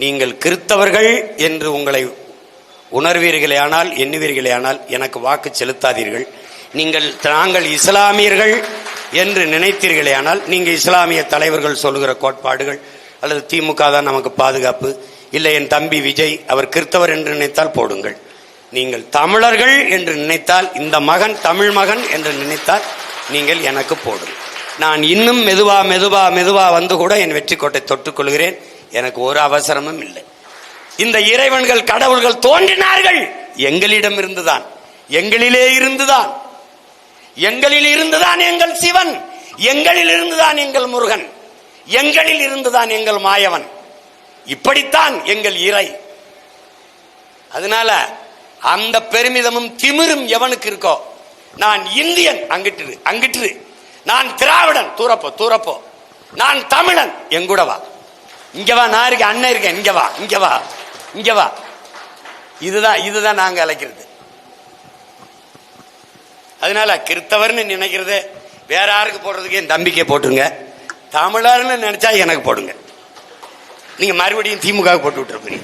நீங்கள் கிறித்தவர்கள் என்று உங்களை உணர்வீர்களேயானால், எண்ணுவீர்களேயானால் எனக்கு வாக்கு செலுத்தாதீர்கள். நாங்கள் இஸ்லாமியர்கள் என்று நினைத்தீர்களேயானால், நீங்கள் இஸ்லாமிய தலைவர்கள் சொல்லுகிற கோட்பாடுகள் அல்லது திமுக தான் நமக்கு பாதுகாப்பு, இல்லை என் தம்பி விஜய் அவர் கிறித்தவர் என்று நினைத்தால் போடுங்கள். நீங்கள் தமிழர்கள் என்று நினைத்தால், இந்த மகன் தமிழ் மகன் என்று நினைத்தால் நீங்கள் எனக்கு போடுங்கள். நான் இன்னும் மெதுவா வந்து கூட என் வெற்றி கோட்டை தொட்டுக் கொள்கிறேன். எனக்கு ஒரு அவசரமும் இல்லை. இந்த இறைவன்கள் கடவுள்கள் தோன்றினார்கள் எங்களிடம் இருந்துதான், எங்களிலே இருந்துதான், எங்களில் இருந்துதான் எங்கள் சிவன், எங்களில் இருந்துதான் எங்கள் முருகன், எங்களில் இருந்துதான் எங்கள் மாயவன். இப்படித்தான் எங்கள் இறை. அதனால அந்த பெருமிதமும் திமிரும் எவனுக்கு இருக்கோ, நான் இந்தியன் அங்கிட்டு, நான் திராவிடன் தூரப்போ, நான் தமிழன் எங்கூட வா, இங்க வா, நான் இருக்கேன், அண்ணன் இருக்கேன், இங்க வா. இதுதான் நாங்க அழைக்கிறது. அதனால கிறித்தவர்னு நினைக்கிறது வேற யாருக்கு போடுறதுக்கு என் தம்பிக்கே போட்டுருங்க. தமிழர்னு நினைச்சா எனக்கு போடுங்க. நீங்க மறுபடியும் திமுக போட்டு விட்டுருப்பீங்க.